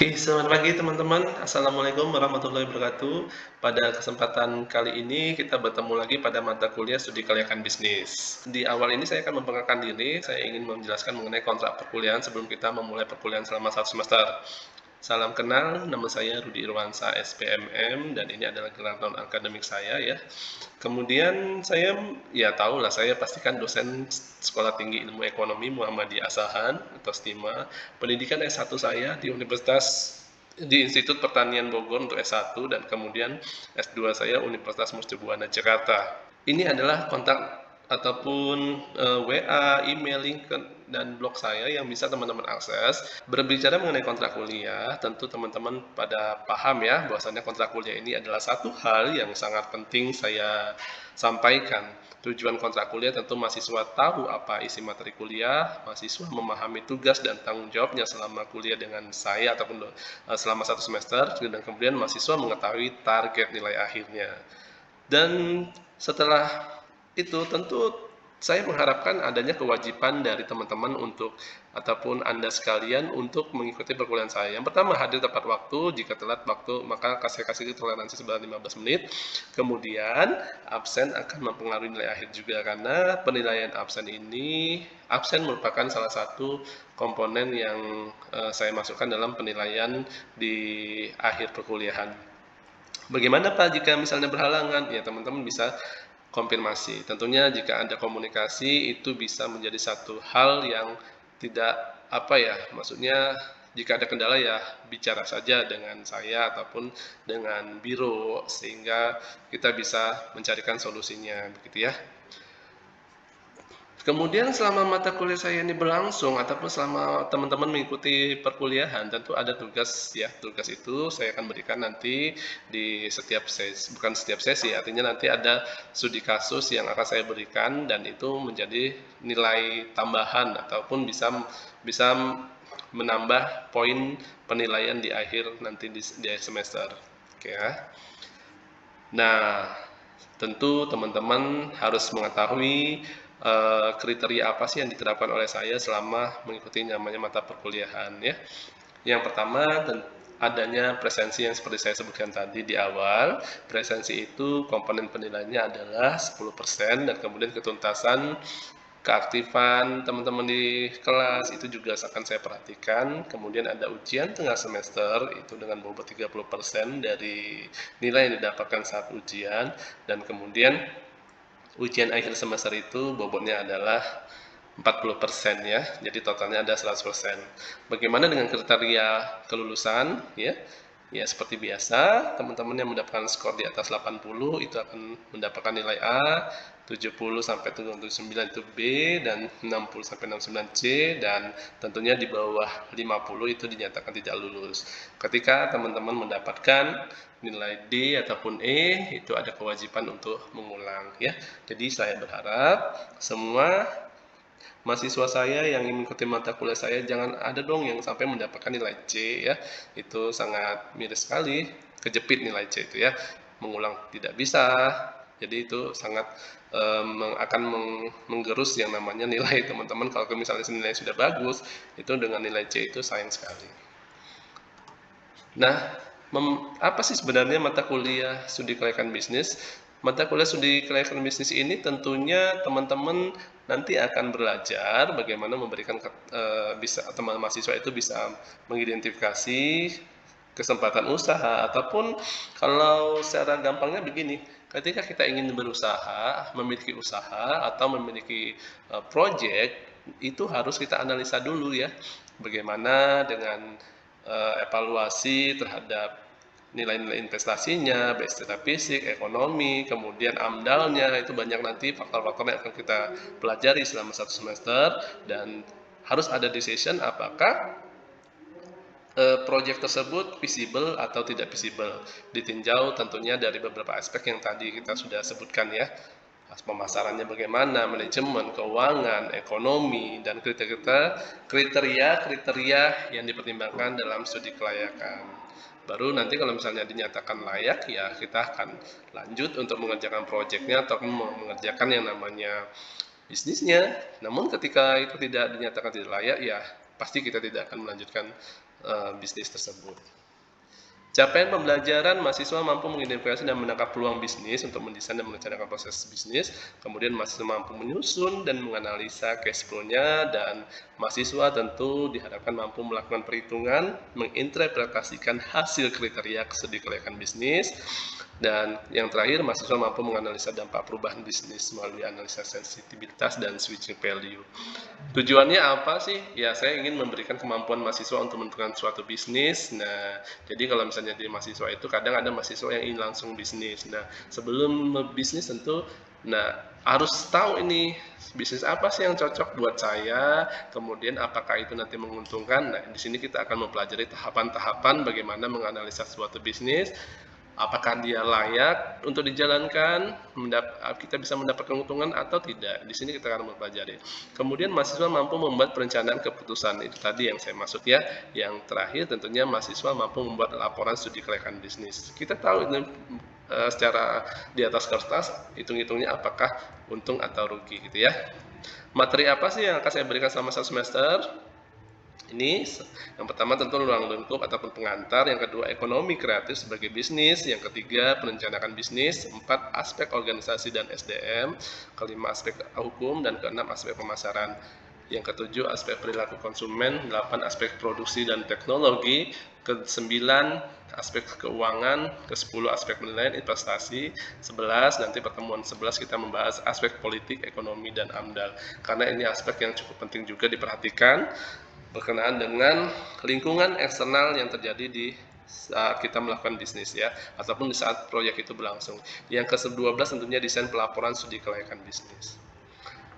Selamat pagi teman-teman. Assalamualaikum warahmatullahi wabarakatuh. Pada kesempatan kali ini kita bertemu lagi pada mata kuliah studi kelayakan bisnis. Di awal ini saya akan memperkenalkan diri, saya ingin menjelaskan mengenai kontrak perkuliahan sebelum kita memulai perkuliahan selama 1 semester. Salam kenal, nama saya Rudi Irwansa SPMM dan ini adalah gelar non akademik saya ya. Kemudian saya ya tahu lah saya pastikan dosen Sekolah Tinggi Ilmu Ekonomi Muhammadiyah Asahan atau STIMA. Pendidikan S1 saya di Institut Pertanian Bogor untuk S1 dan kemudian S2 saya Universitas Mercubuana Jakarta. Ini adalah kontak ataupun WA, email, link dan blog saya yang bisa teman-teman akses. Berbicara mengenai kontrak kuliah, tentu teman-teman pada paham ya bahwasanya kontrak kuliah ini adalah satu hal yang sangat penting saya sampaikan. Tujuan kontrak kuliah tentu mahasiswa tahu apa isi materi kuliah, mahasiswa memahami tugas dan tanggung jawabnya selama kuliah dengan saya ataupun selama 1 semester, dan kemudian mahasiswa mengetahui target nilai akhirnya. Dan setelah itu tentu saya mengharapkan adanya kewajiban dari teman-teman untuk ataupun Anda sekalian untuk mengikuti perkuliahan saya. Yang pertama, hadir tepat waktu. Jika telat waktu, maka saya kasih toleransi sebanyak 15 menit. Kemudian, absen akan mempengaruhi nilai akhir juga karena penilaian absen merupakan salah satu komponen yang saya masukkan dalam penilaian di akhir perkuliahan. Bagaimana Pak jika misalnya berhalangan? Ya teman-teman bisa konfirmasi. Tentunya jika ada komunikasi itu bisa menjadi satu hal yang tidak maksudnya jika ada kendala ya bicara saja dengan saya ataupun dengan biro sehingga kita bisa mencarikan solusinya begitu ya. Kemudian selama mata kuliah saya ini berlangsung ataupun selama teman-teman mengikuti perkuliahan tentu ada tugas ya. Tugas itu saya akan berikan nanti di setiap sesi, bukan setiap sesi, artinya nanti ada studi kasus yang akan saya berikan dan itu menjadi nilai tambahan ataupun bisa menambah poin penilaian di akhir nanti di akhir semester. Oke ya. Nah, tentu teman-teman harus mengetahui kriteria apa sih yang diterapkan oleh saya selama mengikuti namanya mata perkuliahan ya. Yang pertama adanya presensi yang seperti saya sebutkan tadi di awal. Presensi itu komponen penilaiannya adalah 10% dan kemudian ketuntasan keaktifan teman-teman di kelas itu juga akan saya perhatikan. Kemudian ada ujian tengah semester itu dengan bobot 30% dari nilai yang didapatkan saat ujian, dan kemudian ujian akhir semester itu bobotnya adalah 40% ya. Jadi totalnya ada 100%. Bagaimana dengan kriteria kelulusan ya? Ya seperti biasa, teman-teman yang mendapatkan skor di atas 80 itu akan mendapatkan nilai A, 70 sampai 79 itu B, dan 60 sampai 69 C, dan tentunya di bawah 50 itu dinyatakan tidak lulus. Ketika teman-teman mendapatkan nilai D ataupun E, itu ada kewajiban untuk mengulang ya. Jadi saya berharap semua mahasiswa saya yang mengikuti mata kuliah saya jangan ada dong yang sampai mendapatkan nilai C ya. Itu sangat miris sekali, kejepit nilai C itu ya. Mengulang tidak bisa. Jadi itu sangat akan menggerus yang namanya nilai teman-teman. Kalau misalnya nilai sudah bagus, itu dengan nilai C itu sayang sekali. Nah, apa sih sebenarnya mata kuliah studi kelayakan bisnis? Mata kuliah studi kelayakan bisnis ini tentunya teman-teman nanti akan belajar bagaimana memberikan teman mahasiswa itu bisa mengidentifikasi kesempatan usaha, ataupun kalau secara gampangnya begini, ketika kita ingin berusaha, memiliki usaha atau memiliki project, itu harus kita analisa dulu ya, bagaimana dengan evaluasi terhadap nilai-nilai investasinya, baik secara fisik, ekonomi, kemudian amdalnya, itu banyak nanti faktor-faktor yang akan kita pelajari selama 1 semester, dan harus ada decision apakah proyek tersebut visible atau tidak visible, ditinjau tentunya dari beberapa aspek yang tadi kita sudah sebutkan ya, pemasarannya bagaimana, manajemen, keuangan, ekonomi, dan kriteria yang dipertimbangkan dalam studi kelayakan. Baru nanti kalau misalnya dinyatakan layak, ya kita akan lanjut untuk mengerjakan proyeknya atau mengerjakan yang namanya bisnisnya. Namun ketika itu tidak dinyatakan tidak layak, ya pasti kita tidak akan melanjutkan bisnis tersebut. Capaian pembelajaran, mahasiswa mampu mengidentifikasi dan menangkap peluang bisnis untuk mendesain dan merencanakan proses bisnis. Kemudian mahasiswa mampu menyusun dan menganalisa cash flow-nya, dan mahasiswa tentu diharapkan mampu melakukan perhitungan, menginterpretasikan hasil kriteria studi kelayakan bisnis. Dan yang terakhir, mahasiswa mampu menganalisa dampak perubahan bisnis melalui analisa sensitivitas dan switching value. Tujuannya apa sih? Ya, saya ingin memberikan kemampuan mahasiswa untuk menentukan suatu bisnis. Nah, jadi kalau misalnya di mahasiswa itu kadang ada mahasiswa yang ingin langsung bisnis. Nah, sebelum bisnis tentu, harus tahu ini bisnis apa sih yang cocok buat saya, kemudian apakah itu nanti menguntungkan. Nah, di sini kita akan mempelajari tahapan-tahapan bagaimana menganalisa suatu bisnis, apakah dia layak untuk dijalankan, kita bisa mendapat keuntungan atau tidak. Di sini kita akan mempelajari. Kemudian mahasiswa mampu membuat perencanaan keputusan, itu tadi yang saya maksud ya. Yang terakhir tentunya mahasiswa mampu membuat laporan studi kelayakan bisnis. Kita tahu ini secara di atas kertas, hitung-hitungnya apakah untung atau rugi gitu ya. Materi apa sih yang akan saya berikan selama 1 semester? Ini yang pertama tentu ruang lingkup ataupun pengantar, yang kedua ekonomi kreatif sebagai bisnis, yang ketiga perencanaan bisnis, 4 aspek organisasi dan SDM, kelima aspek hukum, dan keenam aspek pemasaran, yang ketujuh aspek perilaku konsumen, 8 aspek produksi dan teknologi, ke-9 aspek keuangan, ke-10 aspek penilaian investasi, 11 nanti pertemuan 11 kita membahas aspek politik, ekonomi, dan AMDAL, karena ini aspek yang cukup penting juga diperhatikan berkenaan dengan lingkungan eksternal yang terjadi di saat kita melakukan bisnis ya, ataupun di saat proyek itu berlangsung. Yang ke-12 tentunya desain pelaporan studi kelayakan bisnis.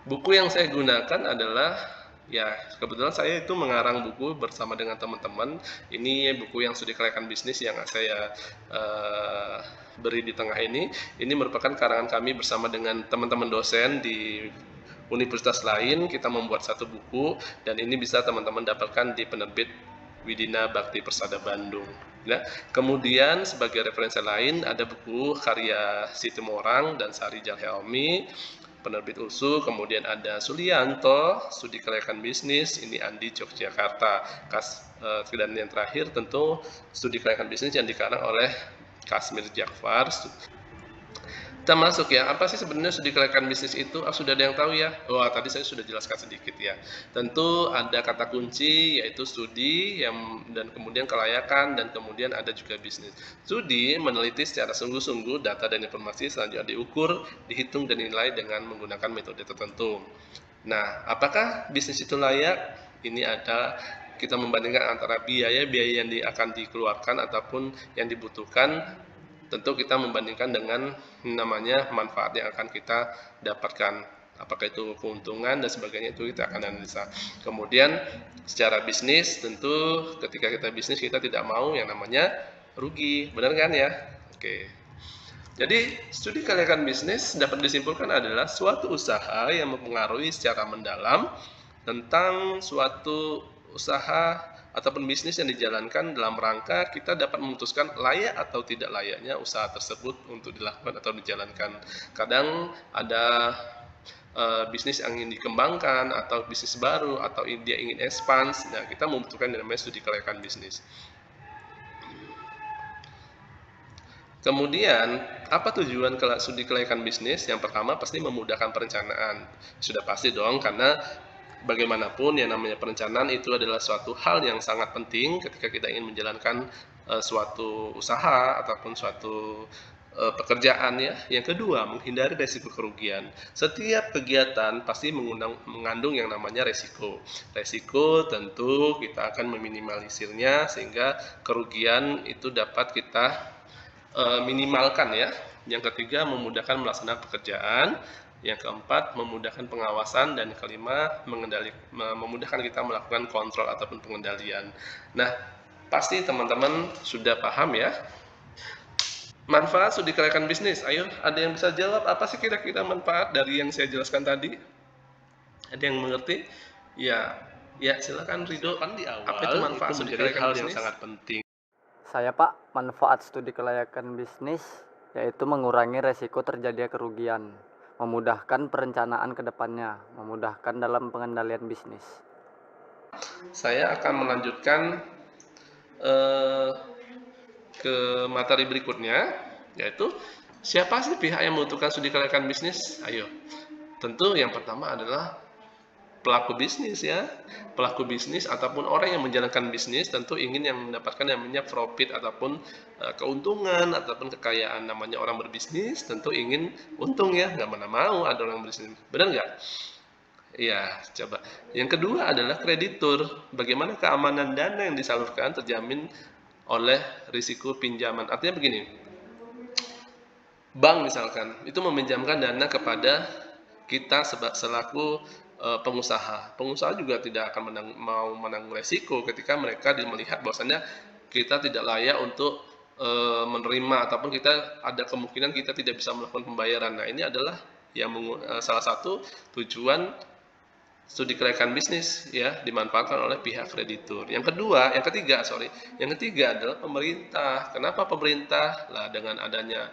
Buku yang saya gunakan adalah, ya kebetulan saya itu mengarang buku bersama dengan teman-teman. Ini buku yang studi kelayakan bisnis yang saya beri di tengah ini. Ini merupakan karangan kami bersama dengan teman-teman dosen di universitas lain. Kita membuat satu buku, dan ini bisa teman-teman dapatkan di penerbit Widina Bakti Persada Bandung. Nah, kemudian sebagai referensi lain ada buku karya Siti Morang dan Sari Jalhelmi, penerbit USU. Kemudian ada Sulianto, studi kelayakan bisnis, ini Andi Yogyakarta. Dan yang terakhir tentu studi kelayakan bisnis yang dikarang oleh Kasmir Jakfar. Kita masuk ya, apa sih sebenarnya studi kelayakan bisnis itu? Sudah ada yang tahu ya? Wah, tadi saya sudah jelaskan sedikit ya. Tentu ada kata kunci yaitu studi, dan kemudian kelayakan, dan kemudian ada juga bisnis. Studi meneliti secara sungguh-sungguh data dan informasi, selanjutnya diukur, dihitung, dan dinilai dengan menggunakan metode tertentu. Nah, apakah bisnis itu layak? Ini ada kita membandingkan antara biaya yang akan dikeluarkan ataupun yang dibutuhkan. Tentu kita membandingkan dengan namanya manfaat yang akan kita dapatkan, apakah itu keuntungan dan sebagainya, itu kita akan analisa. Kemudian secara bisnis, tentu ketika kita bisnis kita tidak mau yang namanya rugi, benar kan ya? Oke. Jadi studi kelayakan bisnis dapat disimpulkan adalah suatu usaha yang mempengaruhi secara mendalam tentang suatu usaha ataupun bisnis yang dijalankan dalam rangka kita dapat memutuskan layak atau tidak layaknya usaha tersebut untuk dilakukan atau dijalankan. Kadang ada bisnis yang ingin dikembangkan atau bisnis baru atau dia ingin expand. Nah, kita membutuhkan yang namanya studi kelayakan bisnis. Kemudian, apa tujuan studi kelayakan bisnis? Yang pertama pasti memudahkan perencanaan. Sudah pasti dong, karena bagaimanapun yang namanya perencanaan itu adalah suatu hal yang sangat penting ketika kita ingin menjalankan suatu usaha ataupun suatu pekerjaan ya. Yang kedua, menghindari resiko kerugian. Setiap kegiatan pasti mengandung yang namanya resiko. Resiko tentu kita akan meminimalisirnya sehingga kerugian itu dapat kita minimalkan ya. Yang ketiga, memudahkan melaksanakan pekerjaan. Yang keempat, memudahkan pengawasan. Dan kelima, memudahkan kita melakukan kontrol ataupun pengendalian. Nah, pasti teman-teman sudah paham ya. Manfaat studi kelayakan bisnis. Ayo, ada yang bisa jawab apa sih kira-kira manfaat dari yang saya jelaskan tadi? Ada yang mengerti? Ya, silakan Rido. Kan di awal apa itu manfaat itu studi menjadi kelayakan hal bisnis? yang sangat penting. Saya Pak, manfaat studi kelayakan bisnis yaitu mengurangi resiko terjadinya kerugian, memudahkan perencanaan ke depannya, memudahkan dalam pengendalian bisnis. Saya akan melanjutkan eh, ke materi berikutnya, yaitu siapa sih pihak yang membutuhkan studi kelayakan bisnis? Ayo, tentu yang pertama adalah pelaku bisnis ya. Pelaku bisnis ataupun orang yang menjalankan bisnis tentu ingin yang mendapatkan yang namanya profit ataupun keuntungan ataupun kekayaan. Namanya orang berbisnis tentu ingin untung ya, nggak mana mau ada orang berbisnis. Benar nggak? Iya, coba. Yang kedua adalah kreditur. Bagaimana keamanan dana yang disalurkan terjamin oleh risiko pinjaman. Artinya begini, bank misalkan itu meminjamkan dana kepada kita selaku pengusaha. Pengusaha juga tidak akan mau menanggung resiko ketika mereka melihat bahwasannya kita tidak layak untuk menerima ataupun kita ada kemungkinan kita tidak bisa melakukan pembayaran. Nah, ini adalah yang salah satu tujuan studi kelayakan bisnis ya dimanfaatkan oleh pihak kreditur. Yang ketiga adalah pemerintah. Kenapa pemerintah? Lah dengan adanya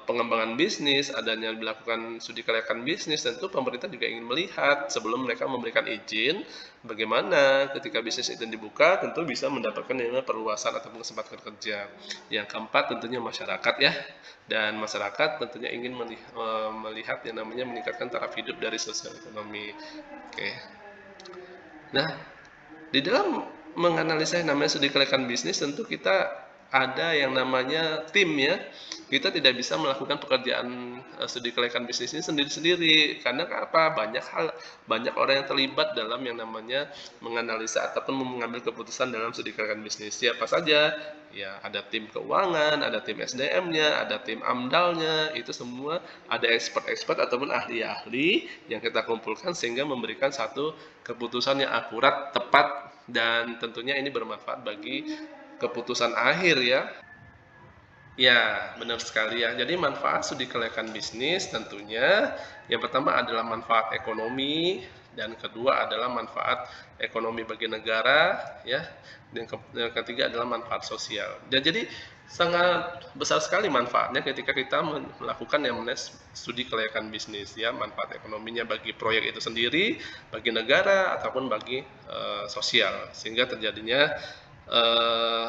pengembangan bisnis, adanya dilakukan studi kelayakan bisnis, tentu pemerintah juga ingin melihat sebelum mereka memberikan izin, bagaimana ketika bisnis itu dibuka, tentu bisa mendapatkan perluasan atau kesempatan kerja. Yang keempat tentunya masyarakat ya, dan masyarakat tentunya ingin melihat yang namanya meningkatkan taraf hidup dari sosial ekonomi. Oke. Nah, di dalam menganalisa yang namanya studi kelayakan bisnis tentu kita ada yang namanya tim ya. Kita tidak bisa melakukan pekerjaan studi kelayakan bisnis ini sendiri-sendiri karena apa? Banyak orang yang terlibat dalam yang namanya menganalisa ataupun mengambil keputusan dalam studi kelayakan bisnis. Siapa saja? Ya, ada tim keuangan, ada tim SDM-nya, ada tim AMDAL-nya, itu semua ada expert-expert ataupun ahli-ahli yang kita kumpulkan sehingga memberikan satu keputusan yang akurat, tepat, dan tentunya ini bermanfaat bagi keputusan akhir ya. Ya, benar sekali ya. Jadi manfaat studi kelayakan bisnis tentunya yang pertama adalah manfaat ekonomi dan kedua adalah manfaat ekonomi bagi negara ya. Dan yang ketiga adalah manfaat sosial. Dan jadi sangat besar sekali manfaatnya ketika kita melakukan yang namanya studi kelayakan bisnis ya, manfaat ekonominya bagi proyek itu sendiri, bagi negara ataupun bagi sosial sehingga terjadinya eh,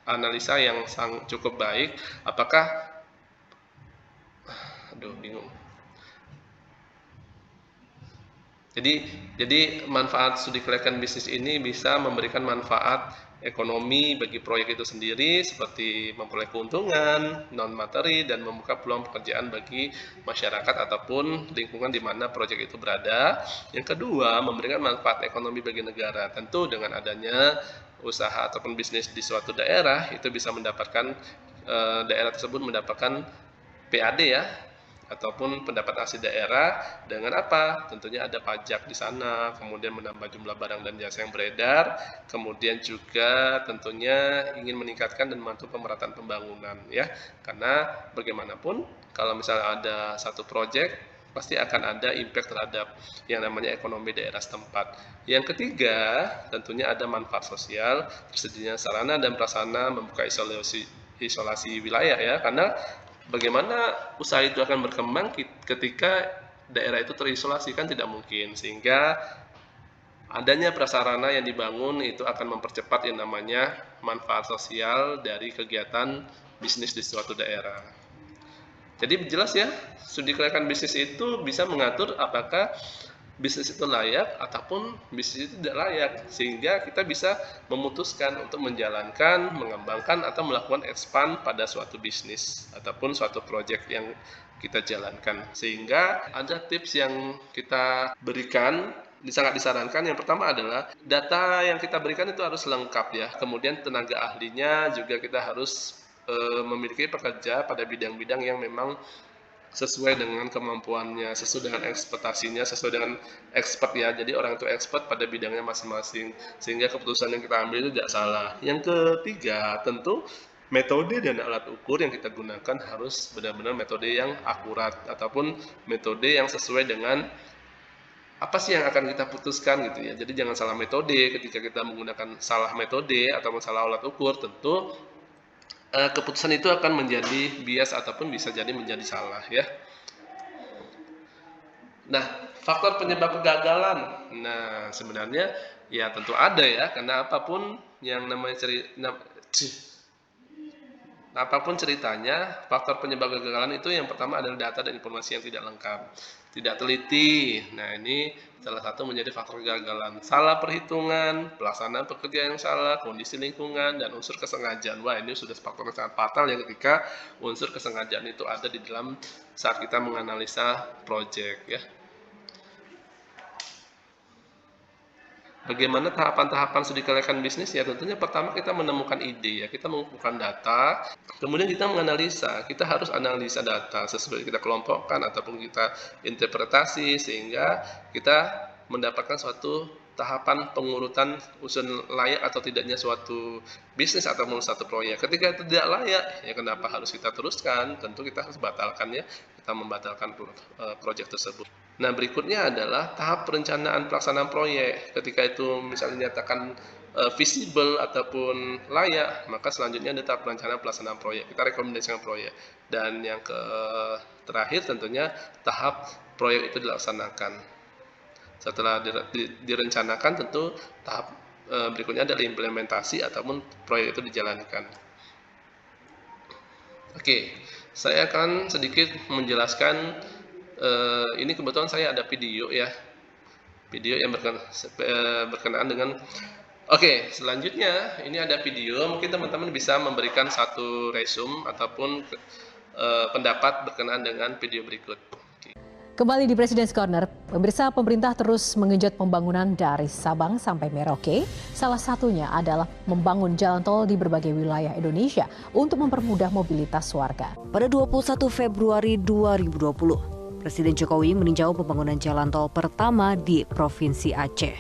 analisa yang cukup baik. Apakah aduh bingung. Jadi manfaat studi kelayakan bisnis ini bisa memberikan manfaat ekonomi bagi proyek itu sendiri seperti memperoleh keuntungan non materi dan membuka peluang pekerjaan bagi masyarakat ataupun lingkungan di mana proyek itu berada. Yang kedua, memberikan manfaat ekonomi bagi negara. Tentu dengan adanya usaha ataupun bisnis di suatu daerah itu bisa mendapatkan daerah tersebut mendapatkan PAD ya ataupun pendapat asli daerah dengan apa? Tentunya ada pajak di sana, kemudian menambah jumlah barang dan jasa yang beredar, kemudian juga tentunya ingin meningkatkan dan membantu pemerataan pembangunan ya. Karena bagaimanapun kalau misalnya ada satu proyek pasti akan ada impact terhadap yang namanya ekonomi daerah setempat. Yang ketiga, tentunya ada manfaat sosial, tersedianya sarana dan prasarana membuka isolasi wilayah ya, karena bagaimana usaha itu akan berkembang ketika daerah itu terisolasi kan tidak mungkin, sehingga adanya prasarana yang dibangun itu akan mempercepat yang namanya manfaat sosial dari kegiatan bisnis di suatu daerah. Jadi jelas ya, studi kelayakan bisnis itu bisa mengatur apakah bisnis itu layak ataupun bisnis itu tidak layak, sehingga kita bisa memutuskan untuk menjalankan, mengembangkan atau melakukan expand pada suatu bisnis ataupun suatu project yang kita jalankan. Sehingga ada tips yang kita berikan, sangat disarankan. Yang pertama adalah data yang kita berikan itu harus lengkap ya, kemudian tenaga ahlinya juga kita harus memiliki pekerja pada bidang-bidang yang memang sesuai dengan kemampuannya, sesuai dengan ekspektasinya, sesuai dengan expert ya. Jadi orang itu expert pada bidangnya masing-masing, sehingga keputusan yang kita ambil itu tidak salah. Yang ketiga, tentu metode dan alat ukur yang kita gunakan harus benar-benar metode yang akurat ataupun metode yang sesuai dengan apa sih yang akan kita putuskan gitu ya. Jadi jangan salah metode. Ketika kita menggunakan salah metode ataupun salah alat ukur, tentu keputusan itu akan menjadi bias ataupun bisa jadi menjadi salah ya. Nah, faktor penyebab kegagalan. Nah, sebenarnya Ya tentu ada ya, karena apapun yang namanya apapun ceritanya, faktor penyebab kegagalan itu yang pertama adalah data dan informasi yang tidak lengkap, tidak teliti. Nah, ini salah satu menjadi faktor kegagalan. Salah perhitungan, pelaksanaan pekerjaan yang salah, kondisi lingkungan, dan unsur kesengajaan. Wah, ini sudah faktor yang sangat fatal ya ketika unsur kesengajaan itu ada di dalam saat kita menganalisa proyek ya. Bagaimana tahapan-tahapan studi kelayakan bisnis? Ya tentunya pertama kita menemukan ide ya, kita mengumpulkan data, kemudian kita menganalisa. Kita harus analisa data sesuai kita kelompokkan ataupun kita interpretasi sehingga kita mendapatkan suatu tahapan pengurutan usun layak atau tidaknya suatu bisnis ataupun satu proyek. Ketika itu tidak layak, ya kenapa harus kita teruskan? Tentu kita harus batalkan ya, kita membatalkan proyek tersebut. Nah, berikutnya adalah tahap perencanaan pelaksanaan proyek. Ketika itu misalnya dinyatakan visible ataupun layak, maka selanjutnya ada tahap perencanaan pelaksanaan proyek. Kita rekomendasikan proyek. Dan yang terakhir tentunya tahap proyek itu dilaksanakan. Setelah direncanakan, tentu tahap berikutnya adalah implementasi ataupun proyek itu dijalankan. Oke, saya akan sedikit menjelaskan. Ini kebetulan saya ada video ya, video yang berkenaan dengan. Oke, selanjutnya ini ada video. Mungkin teman-teman bisa memberikan satu resume ataupun pendapat berkenaan dengan video berikut. Kembali di Presiden Corner, pemirsa, pemerintah terus menggenjot pembangunan dari Sabang sampai Merauke. Salah satunya adalah membangun jalan tol di berbagai wilayah Indonesia untuk mempermudah mobilitas warga. Pada 21 Februari 2020, Presiden Jokowi meninjau pembangunan jalan tol pertama di Provinsi Aceh.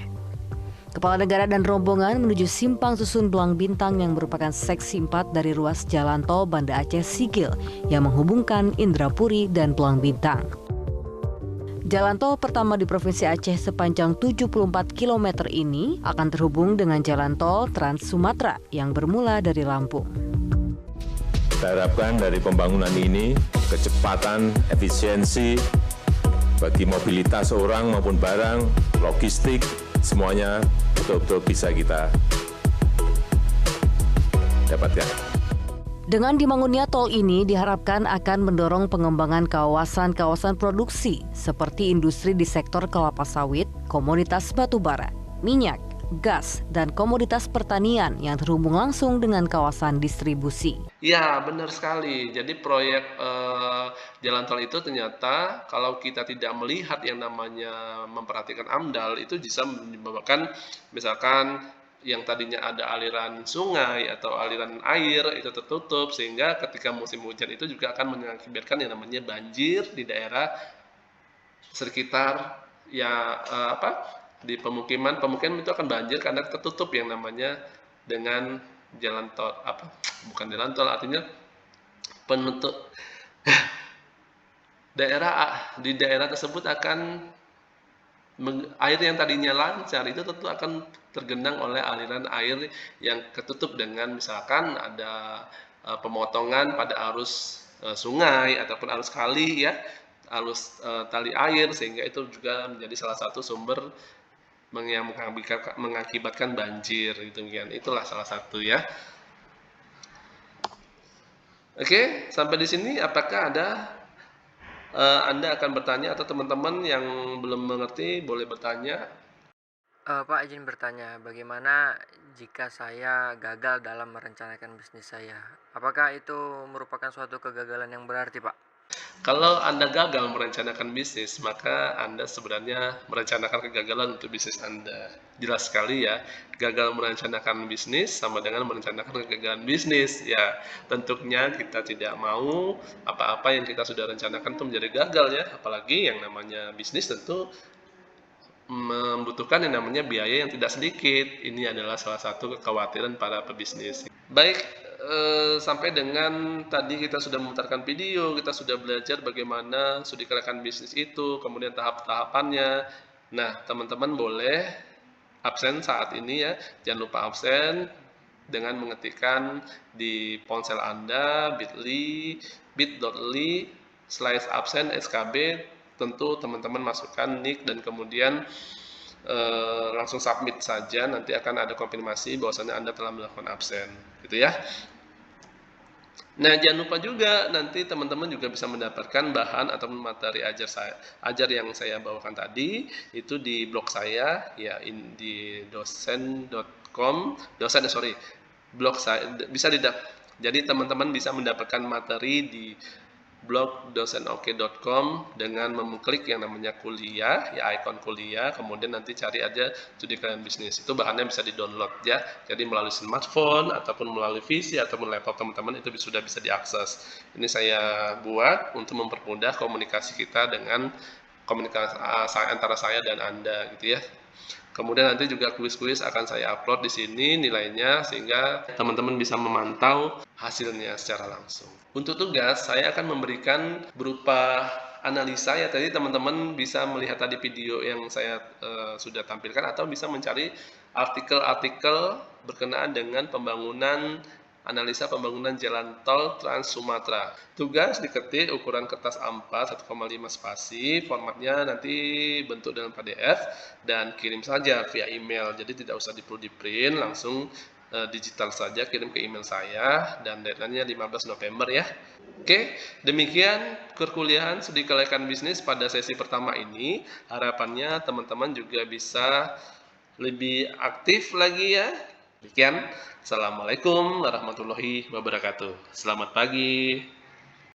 Kepala negara dan rombongan menuju Simpang Susun Belang Bintang yang merupakan seksi 4 dari ruas jalan tol Banda Aceh Sigil yang menghubungkan Indrapuri dan Belang Bintang. Jalan tol pertama di Provinsi Aceh sepanjang 74 km ini akan terhubung dengan jalan tol Trans Sumatera yang bermula dari Lampung. Kita harapkan dari pembangunan ini, kecepatan, efisiensi bagi mobilitas orang maupun barang, logistik, semuanya betul-betul bisa kita dapatkan. Dengan dibangunnya tol ini diharapkan akan mendorong pengembangan kawasan-kawasan produksi seperti industri di sektor kelapa sawit, komoditas batubara, minyak, gas, dan komoditas pertanian yang terhubung langsung dengan kawasan distribusi. Ya, benar sekali. Jadi proyek jalan tol itu ternyata kalau kita tidak melihat yang namanya memperhatikan AMDAL itu bisa menyebabkan misalkan yang tadinya ada aliran sungai atau aliran air itu tertutup sehingga ketika musim hujan itu juga akan mengakibatkan yang namanya banjir di daerah sekitar ya di pemukiman itu akan banjir karena tertutup yang namanya dengan jalan tol bukan jalan tol artinya penutup di daerah tersebut akan air yang tadinya lancar itu tentu akan tergenang oleh aliran air yang ketutup dengan misalkan ada pemotongan pada arus sungai ataupun arus kali ya, arus tali air sehingga itu juga menjadi salah satu sumber yang mengakibatkan banjir gitu kan. Itulah salah satu ya. Oke, sampai di sini apakah ada Anda akan bertanya atau teman-teman yang belum mengerti boleh bertanya? Pak, izin bertanya, bagaimana jika saya gagal dalam merencanakan bisnis saya? Apakah itu merupakan suatu kegagalan yang berarti, Pak? Kalau Anda gagal merencanakan bisnis, maka Anda sebenarnya merencanakan kegagalan untuk bisnis Anda. Jelas sekali ya, gagal merencanakan bisnis sama dengan merencanakan kegagalan bisnis. Ya, tentunya kita tidak mau apa-apa yang kita sudah rencanakan itu menjadi gagal ya. Apalagi yang namanya bisnis tentu membutuhkan yang namanya biaya yang tidak sedikit. Ini adalah salah satu kekhawatiran para pebisnis. Baik, sampai dengan tadi kita sudah memutarkan video, kita sudah belajar bagaimana studi kelayakan bisnis itu, kemudian tahap-tahapannya. Nah, teman-teman boleh absen saat ini ya, jangan lupa absen dengan mengetikkan di ponsel Anda bit.ly/absen skb. Tentu teman-teman masukkan nick dan kemudian langsung submit saja, nanti akan ada konfirmasi bahwasannya Anda telah melakukan absen, gitu ya. Nah, jangan lupa juga nanti teman-teman juga bisa mendapatkan bahan atau materi ajar yang saya bawakan tadi itu di blog saya ya, di blog saya bisa jadi teman-teman bisa mendapatkan materi di blog dosenoke.com dengan mengklik yang namanya kuliah, ya ikon kuliah, kemudian nanti cari aja studi kalian bisnis. Itu bahannya bisa di-download ya. Jadi melalui smartphone ataupun melalui PC ataupun laptop teman-teman itu sudah bisa diakses. Ini saya buat untuk mempermudah komunikasi kita dengan antara saya dan Anda gitu ya. Kemudian nanti juga kuis-kuis akan saya upload di sini nilainya sehingga teman-teman bisa memantau hasilnya secara langsung. Untuk tugas saya akan memberikan berupa analisa ya, tadi teman-teman bisa melihat tadi video yang saya sudah tampilkan atau bisa mencari artikel-artikel berkenaan dengan analisa pembangunan jalan tol Trans Sumatera. Tugas diketik ukuran kertas A4 1,5 spasi, formatnya nanti bentuk dalam PDF dan kirim saja via email. Jadi tidak usah perlu di-print, langsung digital saja kirim ke email saya dan deadline-nya 15 November ya. Oke, demikian perkuliahan studi kelayakan bisnis pada sesi pertama ini. Harapannya teman-teman juga bisa lebih aktif lagi ya. Demikian, Assalamualaikum warahmatullahi wabarakatuh. Selamat pagi.